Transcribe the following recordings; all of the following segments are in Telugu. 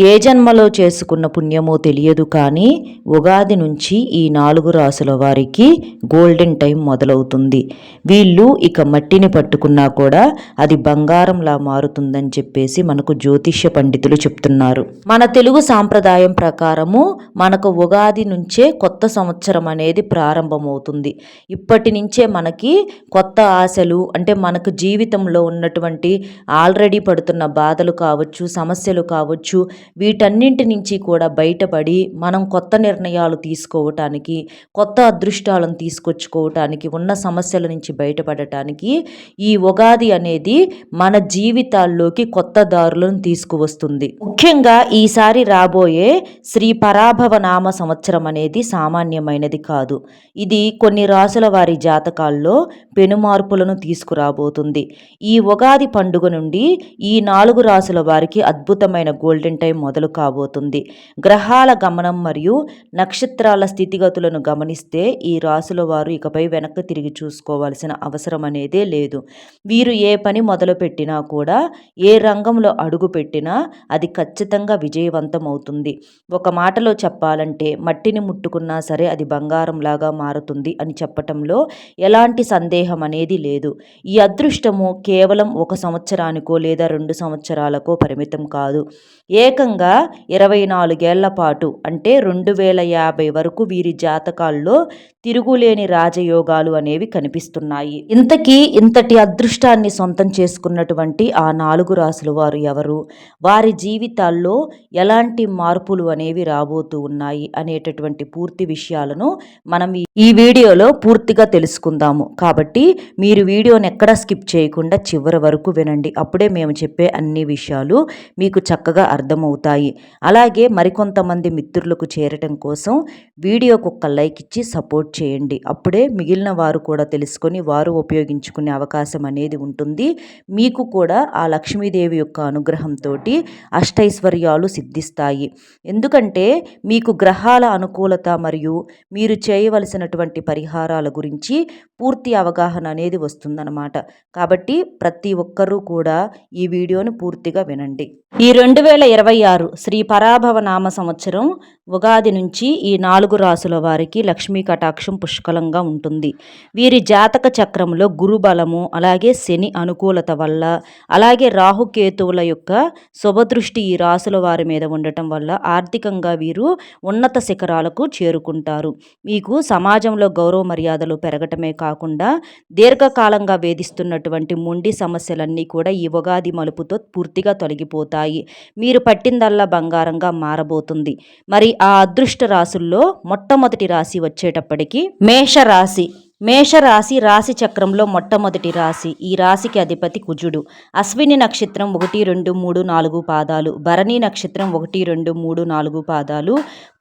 ఏ జన్మలో చేసుకున్న పుణ్యమో తెలియదు కానీ ఉగాది నుంచి ఈ 4 రాసుల వారికి గోల్డెన్ టైం మొదలవుతుంది. వీళ్ళు ఇక మట్టిని పట్టుకున్నా కూడా అది బంగారంలా మారుతుందని చెప్పేసి మనకు జ్యోతిష్య పండితులు చెప్తున్నారు. మన తెలుగు సాంప్రదాయం ప్రకారము మనకు ఉగాది నుంచే కొత్త సంవత్సరం అనేది ప్రారంభమవుతుంది. ఇప్పటి నుంచే మనకి కొత్త ఆశలు, అంటే మనకు జీవితంలో ఉన్నటువంటి ఆల్రెడీ పడుతున్న బాధలు కావచ్చు, సమస్యలు కావచ్చు, వీటన్నింటి నుంచి కూడా బయటపడి మనం కొత్త నిర్ణయాలు తీసుకోవటానికి, కొత్త అదృష్టాలను తీసుకొచ్చుకోవటానికి, ఉన్న సమస్యల నుంచి బయటపడటానికి ఈ ఉగాది అనేది మన జీవితాల్లోకి కొత్త దారులను తీసుకువస్తుంది. ముఖ్యంగా ఈసారి రాబోయే శ్రీ పరాభవ నామ సంవత్సరం అనేది సామాన్యమైనది కాదు. ఇది కొన్ని రాసుల వారి జాతకాల్లో పెనుమార్పులను తీసుకురాబోతుంది. ఈ ఉగాది పండుగ నుండి ఈ 4 రాసుల వారికి అద్భుతమైన గోల్డెన్ టైం మొదలు కాబోతుంది. గ్రహాల గమనం మరియు నక్షత్రాల స్థితిగతులను గమనిస్తే ఈ రాసుల వారు ఇకపై వెనక్కి తిరిగి చూసుకోవాల్సిన అవసరం అనేదే లేదు. వీరు ఏ పని మొదలు పెట్టినా కూడా, ఏ రంగంలో అడుగు పెట్టినా అది ఖచ్చితంగా విజయవంతం అవుతుంది. ఒక మాటలో చెప్పాలంటే మట్టిని ముట్టుకున్నా సరే అది బంగారంలాగా మారుతుంది అని చెప్పటంలో ఎలాంటి సందేహం అనేది లేదు. ఈ అదృష్టము కేవలం 1 సంవత్సరానికో లేదా 2 సంవత్సరాలకో పరిమితం కాదు. ఏకంగా 24 ఏళ్ల పాటు, అంటే 2050 వరకు వీరి జాతకాల్లో తిరుగులేని రాజయోగాలు అనేవి కనిపిస్తున్నాయి. ఇంతటి అదృష్టాన్ని సొంతం చేసుకున్నటువంటి ఆ 4 రాసుల వారు ఎవరు, వారి జీవితాల్లో ఎలాంటి మార్పులు అనేవి రాబోతూ ఉన్నాయి అనేటటువంటి పూర్తి విషయాలను మనం ఈ వీడియోలో పూర్తిగా తెలుసుకుందాము. కాబట్టి మీరు వీడియోని ఎక్కడా స్కిప్ చేయకుండా చివరి వరకు వినండి. అప్పుడే మేము చెప్పే అన్ని విషయాలు మీకు చక్కగా అర్థమవుతాయి. అలాగే మరికొంతమంది మిత్రులకు చేరటం కోసం వీడియోకి ఒక లైక్ ఇచ్చి సపోర్ట్ చేయండి. అప్పుడే మిగిలిన వారు కూడా తెలుసుకొని వారు ఉపయోగించుకునే అవకాశం అనేది ఉంటుంది. మీకు కూడా ఆ లక్ష్మీదేవి యొక్క అనుగ్రహంతో అష్టైశ్వర్యాలు సిద్ధిస్తాయి. ఎందుకంటే మీకు గ్రహాల అనుకూలత మరియు మీరు చేయవలసినటువంటి పరిహారాల గురించి పూర్తి అవగాహన అనేది వస్తుందన్నమాట. కాబట్టి ప్రతి ఒక్కరూ కూడా ఈ వీడియోను పూర్తిగా వినండి. ఈ 2026 శ్రీ పరాభవ నామ సంవత్సరం ఉగాది నుంచి ఈ 4 రాసుల వారికి లక్ష్మీ కటాక్షం పుష్కలంగా ఉంటుంది. వీరి జాతక చక్రంలో గురుబలము, అలాగే శని అనుకూలత వల్ల, అలాగే రాహుకేతువుల యొక్క శుభదృష్టి ఈ రాసుల వారి మీద ఉండటం వల్ల ఆర్థికంగా వీరు ఉన్నత శిఖరాలకు చేరుకుంటారు. మీకు సమాజంలో గౌరవ మర్యాదలు పెరగటమే కాకుండా దీర్ఘకాలంగా వేధిస్తున్నటువంటి మొండి సమస్యలన్నీ కూడా ఈ ఉగాది మలుపుతో పూర్తిగా తొలగిపోతాయి. మీరు పట్టిందల్లా బంగారంగా మారబోతుంది. మరి ఆ అదృష్ట రాసుల్లో మొట్టమొదటి రాశి వచ్చేటప్పటికి మేషరాశి రాశి చక్రంలో మొట్టమొదటి రాశి. ఈ రాశికి అధిపతి కుజుడు. అశ్విని నక్షత్రం 1, 2, 3, 4 పాదాలు, భరణి నక్షత్రం 1, 2, 3, 4 పాదాలు,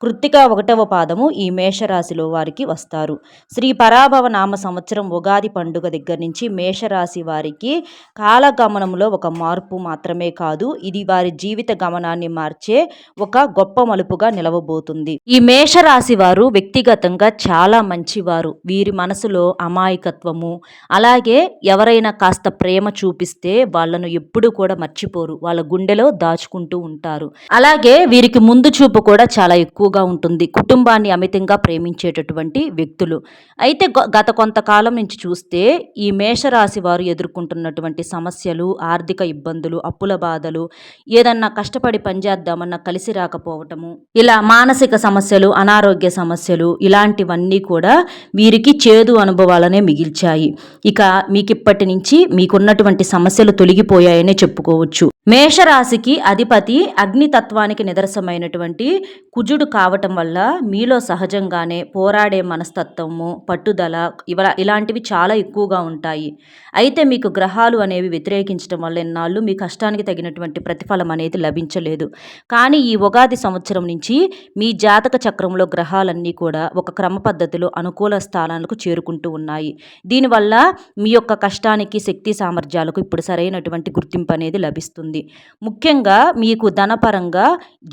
కృత్తిక 1వ పాదము ఈ మేషరాశిలో వారికి వస్తారు. శ్రీ పరాభవ నామ సంవత్సరం ఉగాది పండుగ దగ్గర నుంచి మేషరాశి వారికి కాలగమనంలో ఒక మార్పు మాత్రమే కాదు, ఇది వారి జీవిత గమనాన్ని మార్చే ఒక గొప్ప మలుపుగా నిలవబోతుంది. ఈ మేషరాశి వారు వ్యక్తిగతంగా చాలా మంచివారు. వీరి మనసులో అమాయకత్వము, అలాగే ఎవరైనా కాస్త ప్రేమ చూపిస్తే వాళ్ళను ఎప్పుడు కూడా మర్చిపోరు, వాళ్ళ గుండెలో దాచుకుంటూ ఉంటారు. అలాగే వీరికి ముందు చూపు కూడా చాలా ఎక్కువగా ఉంటుంది. కుటుంబాన్ని అమితంగా ప్రేమించేటటువంటి వ్యక్తులు. అయితే గత కొంతకాలం నుంచి చూస్తే ఈ మేషరాశి వారు ఎదుర్కొంటున్నటువంటి సమస్యలు, ఆర్థిక ఇబ్బందులు, అప్పుల బాధలు, ఏదన్నా కష్టపడి పనిచేద్దామన్నా కలిసి రాకపోవటము, ఇలా మానసిక సమస్యలు, అనారోగ్య సమస్యలు, ఇలాంటివన్నీ కూడా వీరికి చేదు అనుభవాలనే మిగిల్చాయి. ఇక మీకిప్పటి నుంచి మీకున్నటువంటి సమస్యలు తొలగిపోయాయనే చెప్పుకోవచ్చు. మేషరాశికి అధిపతి అగ్నితత్వానికి నిదర్శనమైనటువంటి కుజుడు కావటం వల్ల మీలో సహజంగానే పోరాడే మనస్తత్వము, పట్టుదల ఇలాంటివి చాలా ఎక్కువగా ఉంటాయి. అయితే మీకు గ్రహాలు అనేవి వ్యతిరేకించడం వల్ల ఎన్నాళ్ళు మీ కష్టానికి తగినటువంటి ప్రతిఫలం అనేది లభించలేదు. కానీ ఈ ఉగాది సంవత్సరం నుంచి మీ జాతక చక్రంలో గ్రహాలన్నీ కూడా ఒక క్రమ పద్ధతిలో అనుకూల స్థానాలకు చేరుకుంటూ ఉన్నాయి. దీనివల్ల మీ యొక్క కష్టానికి, శక్తి సామర్థ్యాలకు ఇప్పుడు సరైనటువంటి గుర్తింపు అనేది లభిస్తుంది. ఉంటుంది. ముఖ్యంగా మీకు ధనపరంగా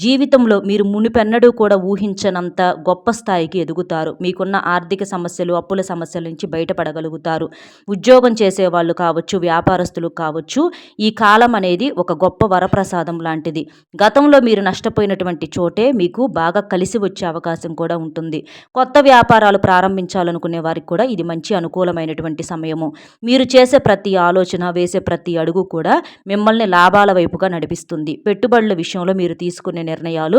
జీవితంలో మీరు మునుపెన్నడూ కూడా ఊహించనంత గొప్ప స్థాయికి ఎదుగుతారు. మీకున్న ఆర్థిక సమస్యలు, అప్పుల సమస్యల నుంచి బయటపడగలుగుతారు. ఉద్యోగం చేసేవాళ్ళు కావచ్చు, వ్యాపారస్తులు కావచ్చు, ఈ కాలం అనేది ఒక గొప్ప వరప్రసాదం లాంటిది. గతంలో మీరు నష్టపోయినటువంటి చోటే మీకు బాగా కలిసి వచ్చే అవకాశం కూడా ఉంటుంది. కొత్త వ్యాపారాలు ప్రారంభించాలనుకునే వారికి కూడా ఇది మంచి అనుకూలమైనటువంటి సమయము. మీరు చేసే ప్రతి ఆలోచన, వేసే ప్రతి అడుగు కూడా మిమ్మల్ని లాభాల వైపుగా నడిపిస్తుంది. పెట్టుబడుల విషయంలో మీరు తీసుకునే నిర్ణయాలు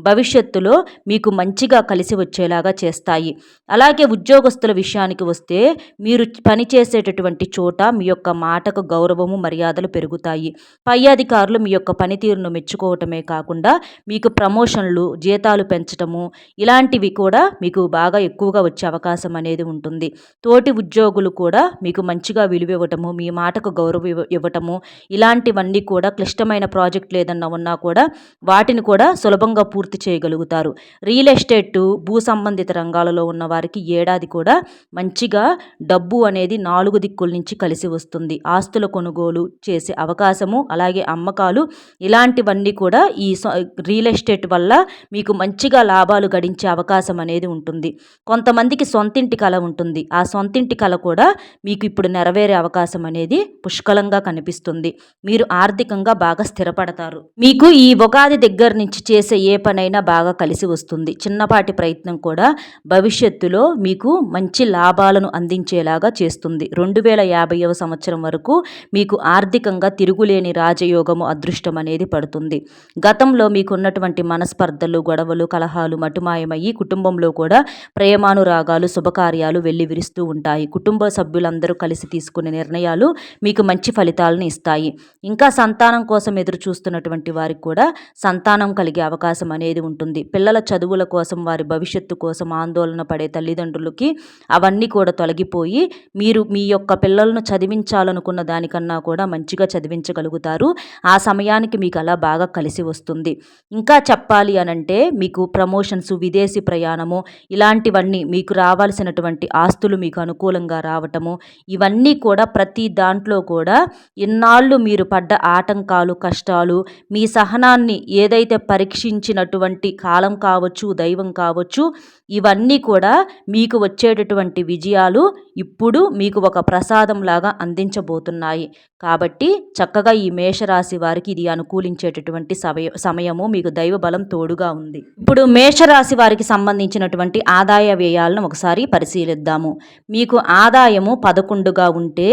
భవిష్యత్తులో మీకు మంచిగా కలిసి వచ్చేలాగా చేస్తాయి. అలాగే ఉద్యోగస్తుల విషయానికి వస్తే మీరు పనిచేసేటటువంటి చోట మీ యొక్క మాటకు గౌరవము, మర్యాదలు పెరుగుతాయి. పై అధికారులు మీ యొక్క పనితీరును మెచ్చుకోవటమే కాకుండా మీకు ప్రమోషన్లు, జీతాలు పెంచటము ఇలాంటివి కూడా మీకు బాగా ఎక్కువగా వచ్చే అవకాశం అనేది ఉంటుంది. తోటి ఉద్యోగులు కూడా మీకు మంచిగా విలువ ఇవ్వటము, మీ మాటకు గౌరవం ఇవ్వటము ఇలాంటివన్నీ కూడా క్లిష్టమైన ప్రాజెక్టులు ఏదన్నా ఉన్నా కూడా వాటిని కూడా సులభంగా పూర్తి చేయగలుగుతారు. రియల్ ఎస్టేట్, భూ సంబంధిత రంగాలలో ఉన్న వారికి ఏడాది కూడా మంచిగా డబ్బు అనేది 4 దిక్కుల నుంచి కలిసి వస్తుంది. ఆస్తుల కొనుగోలు చేసే అవకాశము, అలాగే అమ్మకాలు ఇలాంటివన్నీ కూడా ఈ రియల్ ఎస్టేట్ వల్ల మీకు మంచిగా లాభాలు గడించే అవకాశం అనేది ఉంటుంది. కొంతమందికి సొంతింటి కల ఉంటుంది. ఆ సొంతింటి కల కూడా మీకు ఇప్పుడు నెరవేరే అవకాశం అనేది పుష్కలంగా కనిపిస్తుంది. మీరు ఆర్థికంగా బాగా స్థిరపడతారు. మీకు ఈ ఉగాది దగ్గర నుంచి చేసే ఏ పనైనా బాగా కలిసి వస్తుంది. చిన్నపాటి ప్రయత్నం కూడా భవిష్యత్తులో మీకు మంచి లాభాలను అందించేలాగా చేస్తుంది. 2050వ సంవత్సరం వరకు మీకు ఆర్థికంగా తిరుగులేని రాజయోగము, అదృష్టం అనేది పడుతుంది. గతంలో మీకున్నటువంటి మనస్పర్ధలు, గొడవలు, కలహాలు మటుమాయమయ్యి కుటుంబంలో కూడా ప్రేమానురాగాలు, శుభకార్యాలు వెళ్లి విరుస్తూ ఉంటాయి. కుటుంబ సభ్యులందరూ కలిసి తీసుకునే నిర్ణయాలు మీకు మంచి ఫలితాలను ఇస్తాయి. ఇంకా సంతానం కోసం ఎదురు చూస్తున్నటువంటి వారికి కూడా సంతానం కలిగే అవకాశం అనేది ఉంటుంది. పిల్లల చదువుల కోసం, వారి భవిష్యత్తు కోసం ఆందోళన పడే తల్లిదండ్రులకి అవన్నీ కూడా తొలగిపోయి మీరు మీ యొక్క పిల్లలను చదివించాలనుకున్న దానికన్నా కూడా మంచిగా చదివించగలుగుతారు. ఆ సమయానికి మీకు అలా బాగా కలిసి వస్తుంది. ఇంకా చెప్పాలి అనంటే మీకు ప్రమోషన్స్, విదేశీ ప్రయాణము ఇలాంటివన్నీ, మీకు రావాల్సినటువంటి ఆస్తులు మీకు అనుకూలంగా రావటము ఇవన్నీ కూడా ప్రతి దాంట్లో కూడా ఇన్నాళ్ళు మీరు పడ్డ ఆటంకాలు, కష్టాలు, మీ సహనాన్ని ఏదైతే పరీక్షించినటువంటి కాలం కావచ్చు, దైవం కావచ్చు, ఇవన్నీ కూడా మీకు వచ్చేటటువంటి విజయాలు ఇప్పుడు మీకు ఒక ప్రసాదంలాగా అందించబోతున్నాయి. కాబట్టి చక్కగా ఈ మేషరాశి వారికి ఇది అనుకూలించేటటువంటి సమయము, మీకు దైవ బలం తోడుగా ఉంది. ఇప్పుడు మేషరాశి వారికి సంబంధించినటువంటి ఆదాయ వ్యయాలను ఒకసారి పరిశీలిద్దాము. మీకు ఆదాయము 11గా ఉంటే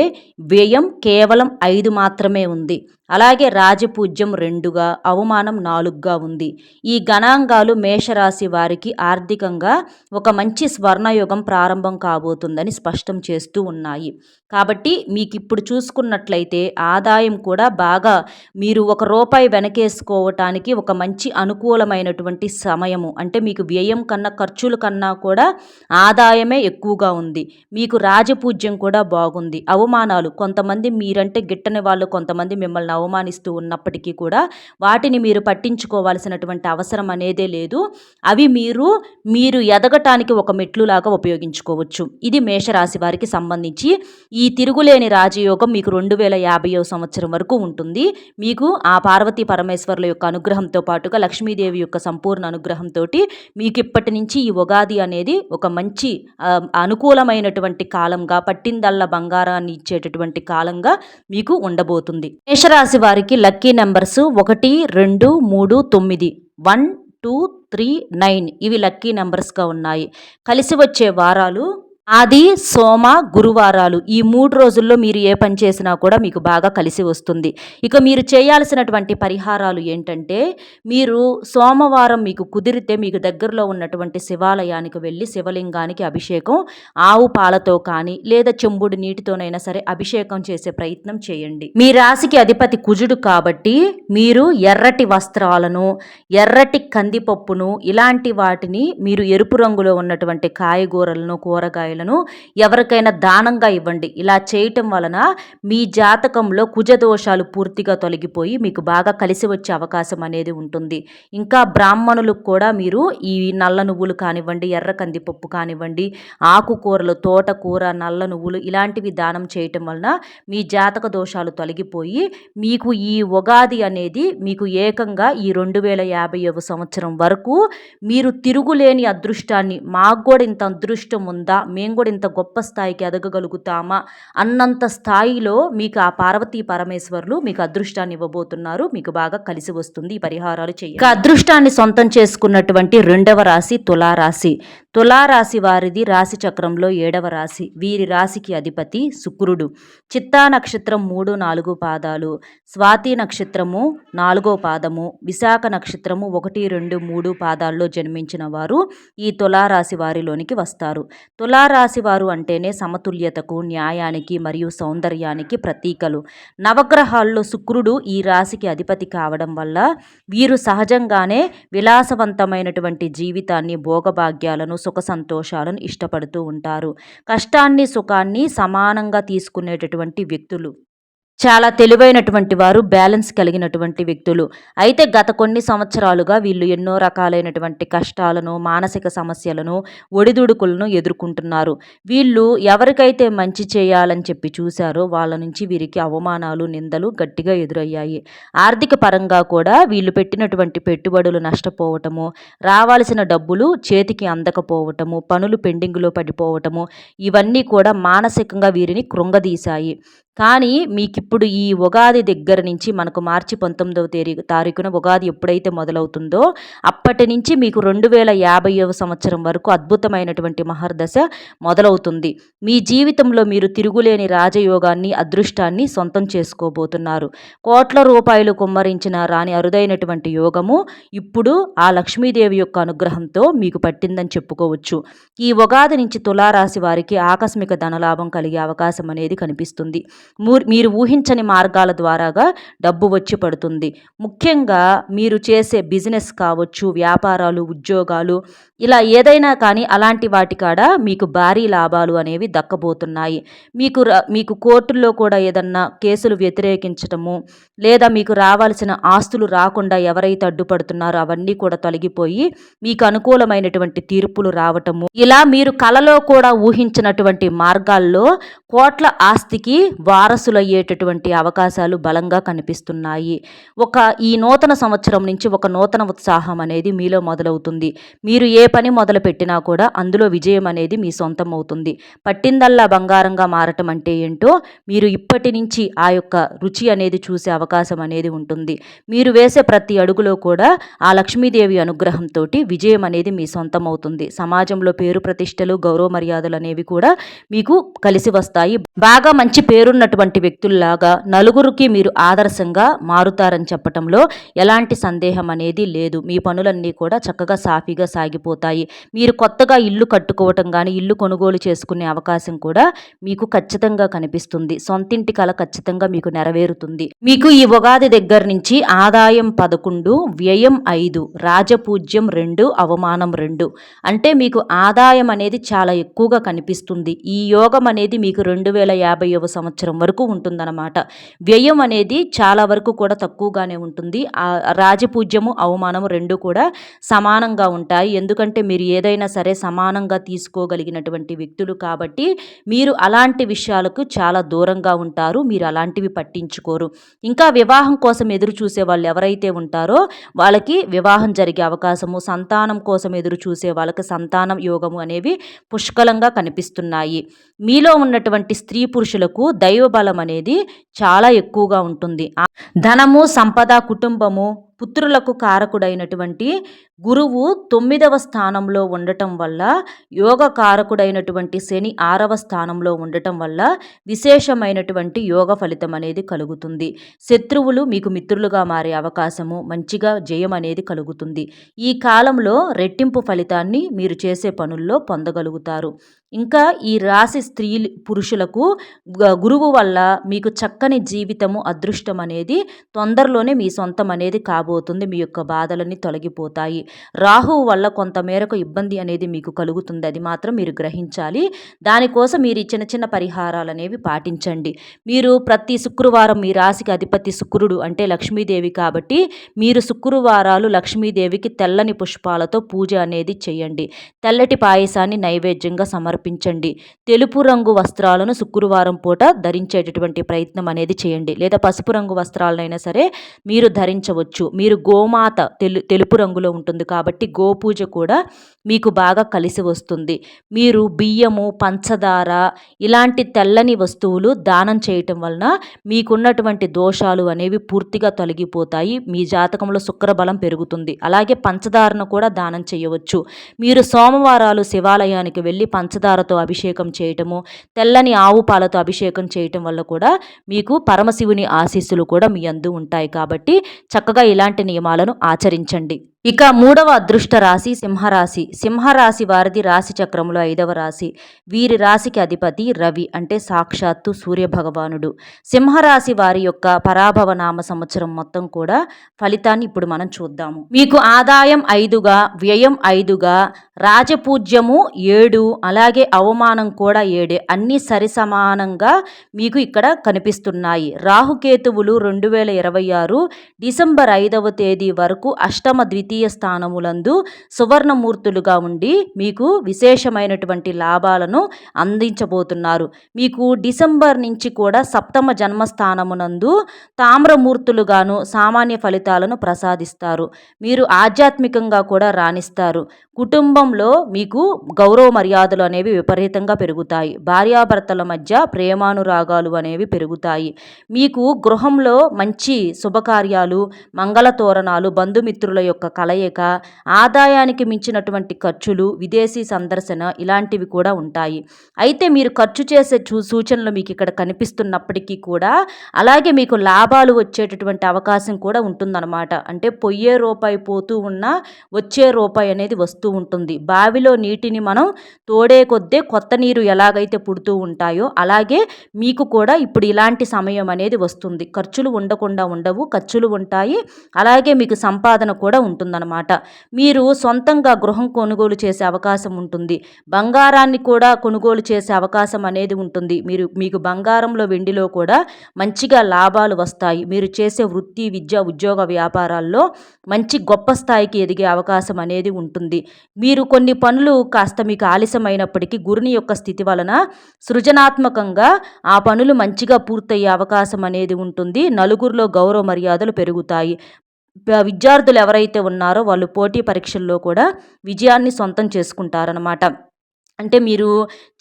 వ్యయం కేవలం 5 మాత్రమే ఉంది. అలాగే రాజపూజ్యం 2గా, అవమానం 4గా ఉంది. ఈ గణాంగాలు మేషరాశి వారికి ఆర్థికంగా ఒక మంచి స్వర్ణయుగం ప్రారంభం కాబోతుందని స్పష్టం చేస్తూ ఉన్నాయి. కాబట్టి మీకు ఇప్పుడు చూసుకున్నట్లయితే ఆదాయం కూడా బాగా మీరు ₹1 వెనకేసుకోవటానికి ఒక మంచి అనుకూలమైనటువంటి సమయము. అంటే మీకు వ్యయం కన్నా, ఖర్చుల కన్నా కూడా ఆదాయమే ఎక్కువగా ఉంది. మీకు రాజపూజ్యం కూడా బాగుంది. అవమానాలు, కొంతమంది మీరంటే గిట్టని వాళ్ళు కొంతమంది మిమ్మల్ని అవమానిస్తూ ఉన్నప్పటికీ కూడా వాటిని మీరు పట్టించుకోవాల్సినటువంటి అవసరం అనేదే లేదు. అవి మీరు ఎదగటానికి ఒక మెట్లులాగా ఉపయోగించుకోవచ్చు. ఇది మేషరాశి వారికి సంబంధించి ఈ తిరుగులేని రాజయోగం మీకు 2050వ సంవత్సరం వరకు ఉంటుంది. మీకు ఆ పార్వతీ పరమేశ్వరుల యొక్క అనుగ్రహంతో పాటుగా లక్ష్మీదేవి యొక్క సంపూర్ణ అనుగ్రహంతో మీకు ఇప్పటి నుంచి ఈ ఉగాది అనేది ఒక మంచి అనుకూలమైనటువంటి కాలంగా, పట్టిందల్లా బంగారాన్ని ఇచ్చేటటువంటి కాలంగా మీకు ఉండబోతుంది. మేషరాశి వారికి లక్కీ నెంబర్స్ 1, 2, 3, 9, 1, 2, 3, 9 ఇవి లక్కీ నెంబర్స్గా ఉన్నాయి. కలిసి వచ్చే వారాలు ఆది, సోమ, గురువారాలు. ఈ 3 రోజుల్లో మీరు ఏ పని చేసినా కూడా మీకు బాగా కలిసి వస్తుంది. ఇక మీరు చేయాల్సినటువంటి పరిహారాలు ఏంటంటే, మీరు సోమవారం మీకు కుదిరితే మీకు దగ్గరలో ఉన్నటువంటి శివాలయానికి వెళ్ళి శివలింగానికి అభిషేకం ఆవు పాలతో కానీ లేదా చెంబుడు నీటితోనైనా సరే అభిషేకం చేసే ప్రయత్నం చేయండి. మీ రాశికి అధిపతి కుజుడు కాబట్టి మీరు ఎర్రటి వస్త్రాలను, ఎర్రటి కందిపప్పును ఇలాంటి వాటిని, మీరు ఎరుపు రంగులో ఉన్నటువంటి కాయగూరలను, కూరగాయలు రూపాయలను ఎవరికైనా దానంగా ఇవ్వండి. ఇలా చేయటం వలన మీ జాతకంలో కుజదోషాలు పూర్తిగా తొలగిపోయి మీకు బాగా కలిసి వచ్చే అవకాశం అనేది ఉంటుంది. ఇంకా బ్రాహ్మణులకు కూడా మీరు ఈ నల్ల నువ్వులు కానివ్వండి, ఎర్ర కందిపప్పు కానివ్వండి, ఆకుకూరలు, తోటకూర, నల్ల నువ్వులు ఇలాంటివి దానం చేయటం వలన మీ జాతక దోషాలు తొలగిపోయి మీకు ఈ ఉగాది అనేది మీకు ఏకంగా ఈ 2050వ సంవత్సరం వరకు మీరు తిరుగులేని అదృష్టాన్ని, మాకు కూడా ఇంత అదృష్టం ఉందా, మేము కూడా ఇంత గొప్ప స్థాయికి ఎదగగలుగుతామా అన్నంత స్థాయిలో మీకు ఆ పార్వతీ పరమేశ్వరులు మీకు అదృష్టాన్ని ఇవ్వబోతున్నారు. మీకు బాగా కలిసి వస్తుంది ఈ పరిహారాలు చేయండి. అదృష్టాన్ని సొంతం చేసుకున్నటువంటి రెండవ రాశి తులారాశి. తులారాశి వారిది రాశి చక్రంలో 7వ రాశి. వీరి రాశికి అధిపతి శుక్రుడు. చిత్తా నక్షత్రం 3, 4 పాదాలు, స్వాతి నక్షత్రము 4వ పాదము, విశాఖ నక్షత్రము 1, 2, 3 పాదాల్లో జన్మించిన వారు ఈ తులారాశి వారిలోనికి వస్తారు. తులారాశి వారు అంటేనే సమతుల్యతకు, న్యాయానికి మరియు సౌందర్యానికి ప్రతీకలు. నవగ్రహాల్లో శుక్రుడు ఈ రాశికి అధిపతి కావడం వల్ల వీరు సహజంగానే విలాసవంతమైనటువంటి జీవితాన్ని, భోగభాగ్యాలను, సుఖ సంతోషాలను ఇష్టపడుతూ ఉంటారు. కష్టాన్ని, సుఖాన్ని సమానంగా తీసుకునేటటువంటి వ్యక్తులు. చాలా తెలివైనటువంటి వారు, బ్యాలెన్స్ కలిగినటువంటి వ్యక్తులు. అయితే గత కొన్ని సంవత్సరాలుగా వీళ్ళు ఎన్నో రకాలైనటువంటి కష్టాలను, మానసిక సమస్యలను, ఒడిదుడుకులను ఎదుర్కొంటున్నారు. వీళ్ళు ఎవరికైతే మంచి చేయాలని చెప్పి చూశారో వాళ్ళ నుంచి వీరికి అవమానాలు, నిందలు గట్టిగా ఎదురయ్యాయి. ఆర్థిక పరంగా కూడా వీళ్ళు పెట్టినటువంటి పెట్టుబడులు నష్టపోవటము, రావాల్సిన డబ్బులు చేతికి అందకపోవటము, పనులు పెండింగ్లో పడిపోవటము, ఇవన్నీ కూడా మానసికంగా వీరిని కృంగదీశాయి. కానీ మీకిప్పుడు ఈ ఉగాది దగ్గర నుంచి మనకు మార్చి 19వ తారీఖున ఉగాది ఎప్పుడైతే మొదలవుతుందో అప్పటి నుంచి మీకు 2050వ సంవత్సరం వరకు అద్భుతమైనటువంటి మహర్దశ మొదలవుతుంది. మీ జీవితంలో మీరు తిరుగులేని రాజయోగాన్ని, అదృష్టాన్ని సొంతం చేసుకోబోతున్నారు. కోట్ల రూపాయలు కుమ్మరించిన రాని అరుదైనటువంటి యోగము ఇప్పుడు ఆ లక్ష్మీదేవి యొక్క అనుగ్రహంతో మీకు పట్టిందని చెప్పుకోవచ్చు. ఈ ఉగాది నుంచి తులారాశి వారికి ఆకస్మిక ధనలాభం కలిగే అవకాశం అనేది కనిపిస్తుంది. మీరు ఊహించని మార్గాల ద్వారాగా డబ్బు వచ్చి పడుతుంది. ముఖ్యంగా మీరు చేసే బిజినెస్ కావచ్చు, వ్యాపారాలు, ఉద్యోగాలు ఇలా ఏదైనా కానీ అలాంటి వాటి కాడ మీకు భారీ లాభాలు అనేవి దక్కబోతున్నాయి. మీకు కోర్టుల్లో కూడా ఏదన్నా కేసులు వ్యతిరేకించటము, లేదా మీకు రావాల్సిన ఆస్తులు రాకుండా ఎవరైతే అడ్డుపడుతున్నారో అవన్నీ కూడా తొలగిపోయి మీకు అనుకూలమైనటువంటి తీర్పులు రావటము, ఇలా మీరు కలలో కూడా ఊహించినటువంటి మార్గాల్లో కోట్ల ఆస్తికి వారసులయ్యేటటువంటి అవకాశాలు బలంగా కనిపిస్తున్నాయి. ఈ నూతన సంవత్సరం నుంచి ఒక నూతన ఉత్సాహం అనేది మీలో మొదలవుతుంది. మీరు ఏ పని మొదలు పెట్టినా కూడా అందులో విజయం అనేది మీ సొంతం అవుతుంది. పట్టిందల్లా బంగారంగా మారటం అంటే ఏంటో మీరు ఇప్పటి నుంచి ఆ యొక్క రుచి అనేది చూసే అవకాశం అనేది ఉంటుంది. మీరు వేసే ప్రతి అడుగులో కూడా ఆ లక్ష్మీదేవి అనుగ్రహంతో విజయం అనేది మీ సొంతం అవుతుంది. సమాజంలో పేరు ప్రతిష్టలు, గౌరవ మర్యాదలు అనేవి కూడా మీకు కలిసి వస్తాయి. బాగా మంచి పేరున్నటువంటి వ్యక్తుల్లాగా నలుగురికి మీరు ఆదర్శంగా మారుతారని చెప్పటంలో ఎలాంటి సందేహం అనేది లేదు. మీ పనులన్నీ కూడా చక్కగా సాఫీగా సాగిపోతాయి. మీరు కొత్తగా ఇల్లు కట్టుకోవటం కానీ, ఇల్లు కొనుగోలు చేసుకునే అవకాశం కూడా మీకు ఖచ్చితంగా కనిపిస్తుంది. సొంతింటి కల ఖచ్చితంగా మీకు నెరవేరుతుంది. మీకు ఈ ఉగాది దగ్గర నుంచి ఆదాయం 11, వ్యయం 5, రాజపూజ్యం 2, అవమానం 2. అంటే మీకు ఆదాయం అనేది చాలా ఎక్కువగా కనిపిస్తుంది. ఈ యోగం అనేది మీకు 2050వ సంవత్సరం వరకు ఉంటుందన్నమాట. వ్యయం అనేది చాలా వరకు కూడా తక్కువగానే ఉంటుంది. రాజపూజ్యము, అవమానము 2 కూడా సమానంగా ఉంటాయి. ఎందుకంటే మీరు ఏదైనా సరే సమానంగా తీసుకోగలిగినటువంటి వ్యక్తులు కాబట్టి మీరు అలాంటి విషయాలకు చాలా దూరంగా ఉంటారు. మీరు అలాంటివి పట్టించుకోరు. ఇంకా వివాహం కోసం ఎదురు చూసే వాళ్ళు ఎవరైతే ఉంటారో వాళ్ళకి వివాహం జరిగే అవకాశము, సంతానం కోసం ఎదురు చూసే వాళ్ళకి సంతానం యోగము అనేవి పుష్కలంగా కనిపిస్తున్నాయి. మీలో ఉన్నటువంటి స్త్రీ పురుషులకు దైవబలం అనేది చాలా ఎక్కువగా ఉంటుంది. ధనము, సంపద, కుటుంబము, పుత్రులకు కారకుడైనటువంటి గురువు 9వ స్థానంలో ఉండటం వల్ల, యోగ కారకుడైనటువంటి శని 6వ స్థానంలో ఉండటం వల్ల విశేషమైనటువంటి యోగ ఫలితం అనేది కలుగుతుంది. శత్రువులు మీకు మిత్రులుగా మారే అవకాశము, మంచిగా జయం అనేది కలుగుతుంది. ఈ కాలంలో రెట్టింపు ఫలితాన్ని మీరు చేసే పనుల్లో పొందగలుగుతారు. ఇంకా ఈ రాశి స్త్రీ పురుషులకు గురువు వల్ల మీకు చక్కని జీవితము, అదృష్టం అనేది తొందరలోనే మీ సొంతం అనేది రాబోతుంది. మీ యొక్క బాధలన్నీ తొలగిపోతాయి. రాహువు వల్ల కొంత మేరకు ఇబ్బంది అనేది మీకు కలుగుతుంది. అది మాత్రం మీరు గ్రహించాలి. దానికోసం మీరు ఈ చిన్న చిన్న పరిహారాలనేవి పాటించండి. మీరు ప్రతి శుక్రవారం మీ రాశికి అధిపతి శుక్రుడు అంటే లక్ష్మీదేవి కాబట్టి మీరు శుక్రవారాలు లక్ష్మీదేవికి తెల్లని పుష్పాలతో పూజ అనేది చేయండి. తెల్లటి పాయసాన్ని నైవేద్యంగా సమర్పించండి. తెలుపు రంగు వస్త్రాలను శుక్రవారం పూట ధరించేటటువంటి ప్రయత్నం అనేది చేయండి. లేదా పసుపు రంగు వస్త్రాలనైనా సరే మీరు ధరించవచ్చు. మీరు గోమాత తెలుపు రంగులో ఉంటుంది కాబట్టి గోపూజ కూడా మీకు బాగా కలిసి వస్తుంది. మీరు బియ్యము, పంచదార ఇలాంటి తెల్లని వస్తువులు దానం చేయటం వలన మీకున్నటువంటి దోషాలు అనేవి పూర్తిగా తొలగిపోతాయి. మీ జాతకంలో శుక్రబలం పెరుగుతుంది. అలాగే పంచదారను కూడా దానం చేయవచ్చు. మీరు సోమవారాలు శివాలయానికి వెళ్ళి పంచదారతో అభిషేకం చేయటము, తెల్లని ఆవు పాలతో అభిషేకం చేయటం వల్ల కూడా మీకు పరమశివుని ఆశీస్సులు కూడా మీ యందు ఉంటాయి. కాబట్టి చక్కగా ఇలాంటి నియమాలను ఆచరించండి. ఇక 3వ అదృష్ట రాశి సింహరాశి. సింహరాశి వారిది రాశి చక్రంలో 5వ రాశి. వీరి రాశికి అధిపతి రవి అంటే సాక్షాత్తు సూర్యభగవానుడు. సింహరాశి వారి యొక్క పరాభవ నామ సంవత్సరం మొత్తం కూడా ఫలితాన్ని ఇప్పుడు మనం చూద్దాము. మీకు ఆదాయం 5గా, వ్యయం 5గా, రాజపూజ్యము 7, అలాగే అవమానం కూడా 7, అన్నీ సరిసమానంగా మీకు ఇక్కడ కనిపిస్తున్నాయి. రాహుకేతువులు 2026 డిసెంబర్ 5వ తేదీ వరకు అష్టమ ద్వితీయ స్థానములందు సువర్ణమూర్తులుగా ఉండి మీకు విశేషమైనటువంటి లాభాలను అందించబోతున్నారు. మీకు డిసెంబర్ నుంచి కూడా సప్తమ జన్మస్థానమునందు తామ్రమూర్తులుగాను సామాన్య ఫలితాలను ప్రసాదిస్తారు. మీరు ఆధ్యాత్మికంగా కూడా రాణిస్తారు. కుటుంబంలో మీకు గౌరవ మర్యాదలు అనేవి విపరీతంగా పెరుగుతాయి. భార్యాభర్తల మధ్య ప్రేమానురాగాలు అనేవి పెరుగుతాయి. మీకు గృహంలో మంచి శుభకార్యాలు, మంగళ తోరణాలు, బంధుమిత్రుల యొక్క కలయిక, ఆదాయానికి మించినటువంటి ఖర్చులు, విదేశీ సందర్శన ఇలాంటివి కూడా ఉంటాయి. అయితే మీరు ఖర్చు చేసే సూచనలు మీకు ఇక్కడ కనిపిస్తున్నప్పటికీ కూడా అలాగే మీకు లాభాలు వచ్చేటటువంటి అవకాశం కూడా ఉంటుందన్నమాట. అంటే పొయ్యే రూపాయి పోతూ ఉన్నా వచ్చే రూపాయి అనేది వస్తూ ఉంటుంది. బావిలో నీటిని మనం తోడే కొద్దే కొత్త నీరు ఎలాగైతే పుడుతూ ఉంటాయో అలాగే మీకు కూడా ఇప్పుడు ఇలాంటి సమయం అనేది వస్తుంది. ఖర్చులు ఉండకుండా ఉండవు, ఖర్చులు ఉంటాయి. అలాగే మీకు సంపాదన కూడా ఉంటుందన్నమాట. మీరు సొంతంగా గృహం కొనుగోలు చేసే అవకాశం ఉంటుంది. బంగారాన్ని కూడా కొనుగోలు చేసే అవకాశం అనేది ఉంటుంది. మీకు బంగారంలో, వెండిలో కూడా మంచిగా లాభాలు వస్తాయి. మీరు చేసే వృత్తి, విద్య, ఉద్యోగ వ్యాపారాల్లో మంచి గొప్ప స్థాయికి ఎదిగే అవకాశం అనేది ఉంటుంది. మీరు కొన్ని పనులు కాస్త మీకు ఆలస్యమైనప్పటికీ గురుని యొక్క స్థితి వలన సృజనాత్మకంగా ఆ పనులు మంచిగా పూర్తయ్యే అవకాశం అనేది ఉంటుంది. నలుగురిలో గౌరవ మర్యాదలు పెరుగుతాయి. విద్యార్థులు ఎవరైతే ఉన్నారో వాళ్ళు పోటీ పరీక్షల్లో కూడా విజయాన్ని సొంతం చేసుకుంటారనమాట. అంటే మీరు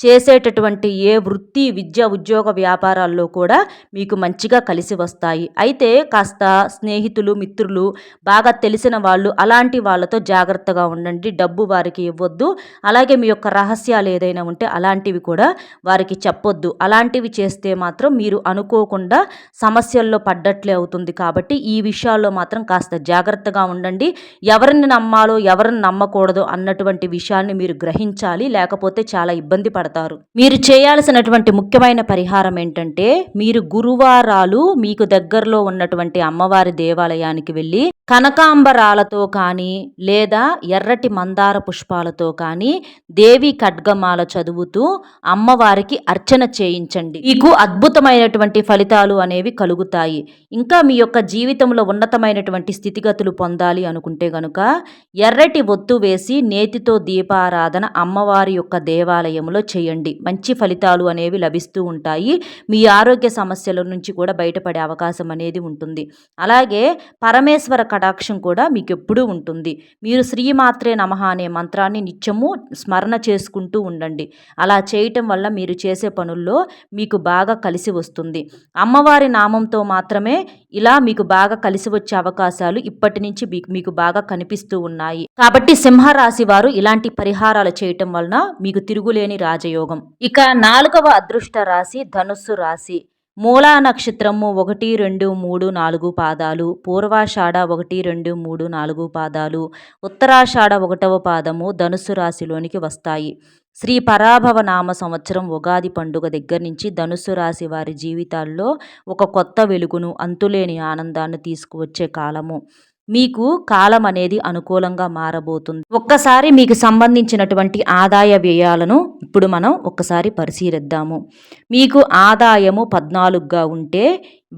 చేసేటటువంటి ఏ వృత్తి, విద్య, ఉద్యోగ వ్యాపారాల్లో కూడా మీకు మంచిగా కలిసి వస్తాయి. అయితే కాస్త స్నేహితులు, మిత్రులు, బాగా తెలిసిన వాళ్ళు అలాంటి వాళ్ళతో జాగ్రత్తగా ఉండండి. డబ్బు వారికి ఇవ్వద్దు. అలాగే మీ యొక్క రహస్యాలు ఏదైనా ఉంటే అలాంటివి కూడా వారికి చెప్పొద్దు. అలాంటివి చేస్తే మాత్రం మీరు అనుకోకుండా సమస్యల్లో పడ్డట్లే అవుతుంది. కాబట్టి ఈ విషయాల్లో మాత్రం కాస్త జాగ్రత్తగా ఉండండి. ఎవరిని నమ్మాలో ఎవరిని నమ్మకూడదో అన్నటువంటి విషయాన్ని మీరు గ్రహించాలి. లేకపోతే చాలా ఇబ్బంది పడతారు. మీరు చేయాల్సినటువంటి ముఖ్యమైన పరిహారం ఏంటంటే మీరు గురువారాలు మీకు దగ్గరలో ఉన్నటువంటి అమ్మవారి దేవాలయానికి వెళ్ళి కనకాంబరాలతో కానీ లేదా ఎర్రటి మందార పుష్పాలతో కానీ దేవి ఖడ్గమాల చదువుతూ అమ్మవారికి అర్చన చేయించండి. మీకు అద్భుతమైనటువంటి ఫలితాలు అనేవి కలుగుతాయి. ఇంకా మీ యొక్క జీవితంలో ఉన్నతమైనటువంటి స్థితిగతులు పొందాలి అనుకుంటే గనుక ఎర్రటి ఒత్తు వేసి నేతితో దీపారాధన అమ్మవారి యొక్క దేవాలయంలో చేయండి. మంచి ఫలితాలు అనేవి లభిస్తూ ఉంటాయి. మీ ఆరోగ్య సమస్యల నుంచి కూడా బయటపడే అవకాశం అనేది ఉంటుంది. అలాగే పరమేశ్వర కటాక్షం కూడా మీకు ఎప్పుడూ ఉంటుంది. మీరు శ్రీమాత్రే నమః అనే మంత్రాన్ని నిత్యము స్మరణ చేసుకుంటూ ఉండండి. అలా చేయటం వల్ల మీరు చేసే పనుల్లో మీకు బాగా కలిసి వస్తుంది. అమ్మవారి నామంతో మాత్రమే ఇలా మీకు బాగా కలిసి వచ్చే అవకాశాలు ఇప్పటి నుంచి మీకు బాగా కనిపిస్తూ ఉన్నాయి. కాబట్టి సింహరాశి వారు ఇలాంటి పరిహారాలు చేయటం వలన మీకు తిరుగులేని రాజయోగం. ఇక 4వ అదృష్ట రాశి ధనుస్సు రాశి. మూలా నక్షత్రము 1, 2, 3, 4 పాదాలు, పూర్వాషాఢ 1, 2, 3, 4 పాదాలు, ఉత్తరాషాఢ 1వ పాదము ధనుస్సు రాశిలోనికి వస్తాయి. శ్రీ పరాభవ నామ సంవత్సరం ఉగాది పండుగ దగ్గర నుంచి ధనుస్సు రాశి వారి జీవితాల్లో ఒక కొత్త వెలుగును, అంతులేని ఆనందాన్ని తీసుకువచ్చే కాలము. మీకు కాలం అనేది అనుకూలంగా మారబోతుంది. ఒక్కసారి మీకు సంబంధించినటువంటి ఆదాయ వ్యయాలను ఇప్పుడు మనం ఒక్కసారి పరిశీలిద్దాము. మీకు ఆదాయము 14గా ఉంటే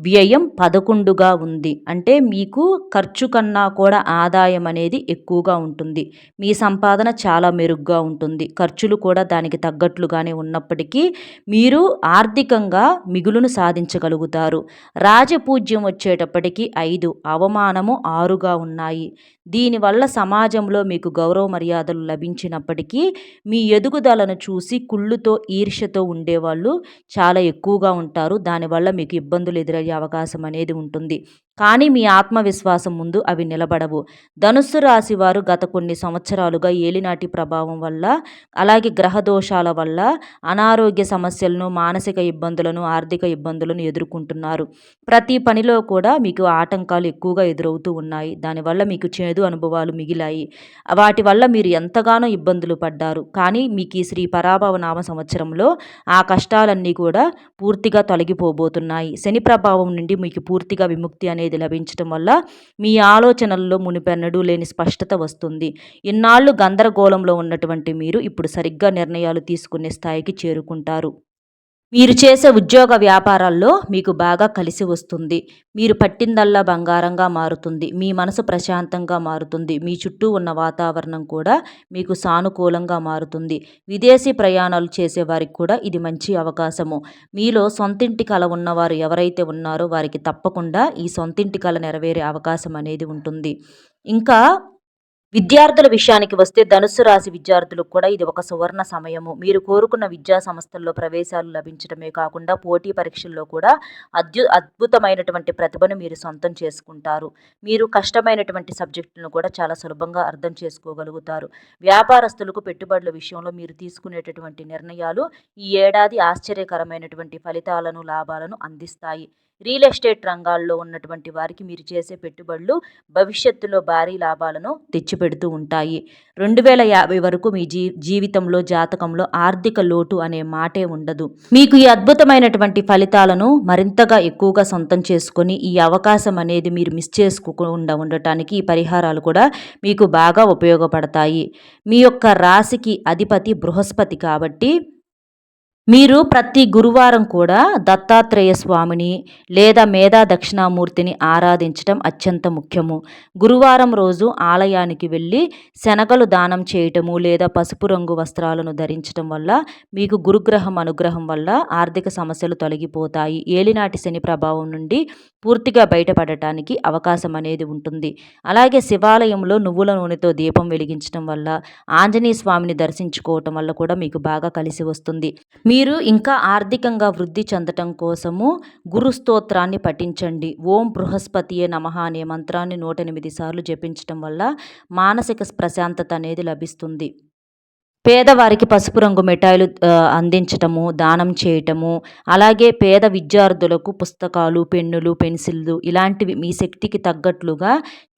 వ్యయం 11గా ఉంది. అంటే మీకు ఖర్చు కన్నా కూడా ఆదాయం అనేది ఎక్కువగా ఉంటుంది. మీ సంపాదన చాలా మెరుగ్గా ఉంటుంది. ఖర్చులు కూడా దానికి తగ్గట్లుగానే ఉన్నప్పటికీ మీరు ఆర్థికంగా మిగులును సాధించగలుగుతారు. రాజపూజ్యం వచ్చేటప్పటికి 5, అవమానము 6గా ఉన్నాయి. దీనివల్ల సమాజంలో మీకు గౌరవ మర్యాదలు లభించినప్పటికీ మీ ఎదుగుదలను చూసి కుళ్ళుతో ఈర్ష్యతో ఉండేవాళ్ళు చాలా ఎక్కువగా ఉంటారు. దానివల్ల మీకు ఇబ్బందులు ఎదురయ్యే అవకాశం అనేది ఉంటుంది. కానీ మీ ఆత్మవిశ్వాసం ముందు అవి నిలబడవు. ధనుస్సు రాశి వారు గత కొన్ని సంవత్సరాలుగా ఏలినాటి ప్రభావం వల్ల, అలాగే గ్రహ దోషాల వల్ల అనారోగ్య సమస్యలను, మానసిక ఇబ్బందులను, ఆర్థిక ఇబ్బందులను ఎదుర్కొంటున్నారు. ప్రతి పనిలో కూడా మీకు ఆటంకాలు ఎక్కువగా ఎదురవుతూ ఉన్నాయి. దానివల్ల మీకు చేదు అనుభవాలు మిగిలాయి. వాటి వల్ల మీరు ఎంతగానో ఇబ్బందులు పడ్డారు. కానీ మీకు ఈ శ్రీ పరాభవ నామ సంవత్సరంలో ఆ కష్టాలన్నీ కూడా పూర్తిగా తొలగిపోబోతున్నాయి. శని ప్రభావం నుండి మీకు పూర్తిగా విముక్తి అనేది లభించడం వల్ల మీ ఆలోచనల్లో మునుపెన్నడూ లేని స్పష్టత వస్తుంది. ఇన్నాళ్ళు గందరగోళంలో ఉన్నటువంటి మీరు ఇప్పుడు సరిగ్గా నిర్ణయాలు తీసుకునే స్థాయికి చేరుకుంటారు. మీరు చేసే ఉద్యోగ వ్యాపారాల్లో మీకు బాగా కలిసి వస్తుంది. మీరు పట్టిందల్లా బంగారంగా మారుతుంది. మీ మనసు ప్రశాంతంగా మారుతుంది. మీ చుట్టూ ఉన్న వాతావరణం కూడా మీకు సానుకూలంగా మారుతుంది. విదేశీ ప్రయాణాలు చేసేవారికి కూడా ఇది మంచి అవకాశము. మీలో సొంతింటి కల ఉన్నవారు ఎవరైతే ఉన్నారో వారికి తప్పకుండా ఈ సొంతింటి కల నెరవేరే అవకాశం అనేది ఉంటుంది. ఇంకా విద్యార్థుల విషయానికి వస్తే ధనుస్సు రాశి విద్యార్థులకు కూడా ఇది ఒక సువర్ణ సమయము. మీరు కోరుకున్న విద్యా సంస్థల్లో ప్రవేశాలు లభించడమే కాకుండా పోటీ పరీక్షల్లో కూడా అద్భుతమైనటువంటి ప్రతిభను మీరు సొంతం చేసుకుంటారు. మీరు కష్టమైనటువంటి సబ్జెక్టులను కూడా చాలా సులభంగా అర్థం చేసుకోగలుగుతారు. వ్యాపారస్తులకు పెట్టుబడుల విషయంలో మీరు తీసుకునేటటువంటి నిర్ణయాలు ఈ ఏడాది ఆశ్చర్యకరమైనటువంటి ఫలితాలను, లాభాలను అందిస్తాయి. రియల్ ఎస్టేట్ రంగాల్లో ఉన్నటువంటి వారికి మీరు చేసే పెట్టుబడులు భవిష్యత్తులో భారీ లాభాలను తెచ్చిపెడుతూ ఉంటాయి. 2050 వరకు మీ జీవితంలో జాతకంలో ఆర్థిక లోటు అనే మాటే ఉండదు. మీకు ఈ అద్భుతమైనటువంటి ఫలితాలను మరింతగా ఎక్కువగా సొంతం చేసుకొని ఈ అవకాశం అనేది మీరు మిస్ చేసుకోకుండా ఉండటానికి ఈ పరిహారాలు కూడా మీకు బాగా ఉపయోగపడతాయి. మీ యొక్క రాశికి అధిపతి బృహస్పతి కాబట్టి మీరు ప్రతి గురువారం కూడా దత్తాత్రేయ స్వామిని లేదా మేధా దక్షిణామూర్తిని ఆరాధించడం అత్యంత ముఖ్యము. గురువారం రోజు ఆలయానికి వెళ్ళి శనగలు దానం చేయటము లేదా పసుపు రంగు వస్త్రాలను ధరించడం వల్ల మీకు గురుగ్రహం అనుగ్రహం వల్ల ఆర్థిక సమస్యలు తొలగిపోతాయి. ఏలినాటి శని ప్రభావం నుండి పూర్తిగా బయటపడటానికి అవకాశం అనేది ఉంటుంది. అలాగే శివాలయంలో నువ్వుల నూనెతో దీపం వెలిగించడం వల్ల, ఆంజనేయ స్వామిని దర్శించుకోవటం వల్ల కూడా మీకు బాగా కలిసి వస్తుంది. మీరు ఇంకా ఆర్థికంగా వృద్ధి చెందటం కోసము గురు స్తోత్రాన్ని పఠించండి. ఓం బృహస్పతియే నమః అనే మంత్రాన్ని 108 సార్లు జపించటం వల్ల మానసిక ప్రశాంతత అనేది లభిస్తుంది. పేదవారికి పసుపు రంగు మిఠాయిలు అందించటము, దానం చేయటము, అలాగే పేద విద్యార్థులకు పుస్తకాలు, పెన్నులు, పెన్సిళ్ళు ఇలాంటివి మీ శక్తికి తగ్గట్లుగా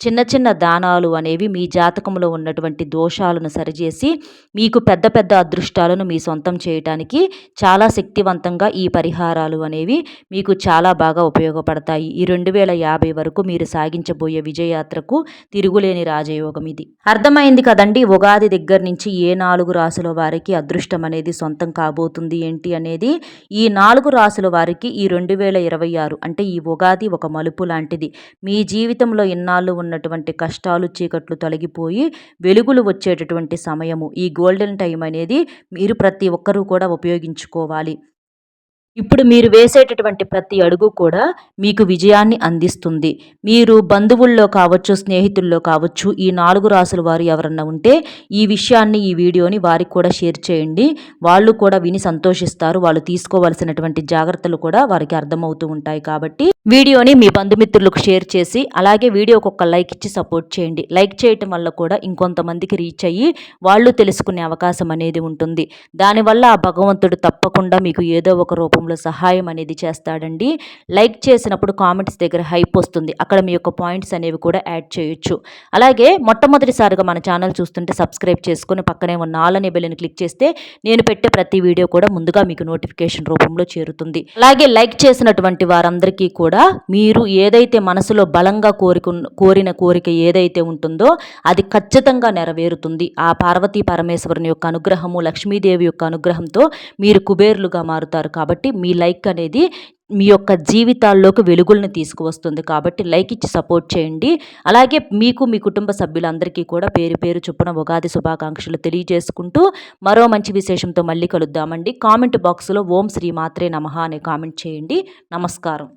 చిన్న చిన్న దానాలు అనేవి మీ జాతకంలో ఉన్నటువంటి దోషాలను సరిచేసి మీకు పెద్ద పెద్ద అదృష్టాలను మీ సొంతం చేయటానికి చాలా శక్తివంతంగా ఈ పరిహారాలు అనేవి మీకు చాలా బాగా ఉపయోగపడతాయి. ఈ 2050 వరకు మీరు సాగించబోయే విజయయాత్రకు తిరుగులేని రాజయోగం ఇది. అర్థమైంది కదండి. ఉగాది దగ్గర నుంచి ఏ 4 రాశుల వారికి అదృష్టం అనేది సొంతం కాబోతుంది ఏంటి అనేది. ఈ 4 రాశుల వారికి ఈ 2026 అంటే ఈ ఉగాది ఒక మలుపు లాంటిది. మీ జీవితంలో ఇన్నాళ్ళు ఉన్నటువంటి కష్టాలు, చీకట్లు తొలగిపోయి వెలుగులు వచ్చేటటువంటి సమయము. ఈ గోల్డెన్ టైం అనేది మీరు ప్రతి ఒక్కరూ కూడా ఉపయోగించుకోవాలి. ఇప్పుడు మీరు వేసేటటువంటి ప్రతి అడుగు కూడా మీకు విజయాన్ని అందిస్తుంది. మీరు బంధువుల్లో కావచ్చు, స్నేహితుల్లో కావచ్చు, ఈ 4 రాసుల వారు ఎవరన్నా ఉంటే ఈ విషయాన్ని, ఈ వీడియోని వారికి కూడా షేర్ చేయండి. వాళ్ళు కూడా విని సంతోషిస్తారు. వాళ్ళు తీసుకోవాల్సినటువంటి జాగ్రత్తలు కూడా వారికి అర్థమవుతూ ఉంటాయి. కాబట్టి వీడియోని మీ బంధుమిత్రులకు షేర్ చేసి, అలాగే వీడియోకి ఒక లైక్ ఇచ్చి సపోర్ట్ చేయండి. లైక్ చేయటం వల్ల కూడా ఇంకొంతమందికి రీచ్ అయ్యి వాళ్ళు తెలుసుకునే అవకాశం అనేది ఉంటుంది. దానివల్ల ఆ భగవంతుడు తప్పకుండా మీకు ఏదో ఒక రూపంలో సహాయం అనేది చేస్తాడండి. లైక్ చేసినప్పుడు కామెంట్స్ దగ్గర హైప్ వస్తుంది. అక్కడ మీ యొక్క పాయింట్స్ అనేవి కూడా యాడ్ చేయొచ్చు. అలాగే మొట్టమొదటిసారిగా మన ఛానల్ చూస్తుంటే సబ్స్క్రైబ్ చేసుకుని పక్కనే ఉన్న ఆల్ అనే బెల్ని క్లిక్ చేస్తే నేను పెట్టే ప్రతి వీడియో కూడా ముందుగా మీకు నోటిఫికేషన్ రూపంలో చేరుతుంది. అలాగే లైక్ చేసినటువంటి వారందరికీ కూడా కూడా మీరు ఏదైతే మనసులో బలంగా కోరిన కోరిక ఏదైతే ఉంటుందో అది ఖచ్చితంగా నెరవేరుతుంది. ఆ పార్వతీ పరమేశ్వరుని యొక్క అనుగ్రహము, లక్ష్మీదేవి యొక్క అనుగ్రహంతో మీరు కుబేరులుగా మారుతారు. కాబట్టి మీ లైక్ అనేది మీ యొక్క జీవితాల్లోకి వెలుగులను తీసుకువస్తుంది. కాబట్టి లైక్ ఇచ్చి సపోర్ట్ చేయండి. అలాగే మీకు మీ కుటుంబ సభ్యులందరికీ కూడా పేరు పేరు చొప్పున ఉగాది శుభాకాంక్షలు తెలియజేసుకుంటూ మరో మంచి విశేషంతో మళ్ళీ కలుద్దామండి. కామెంట్ బాక్స్లో ఓం శ్రీ మాత్రే నమః అనే కామెంట్ చేయండి. నమస్కారం.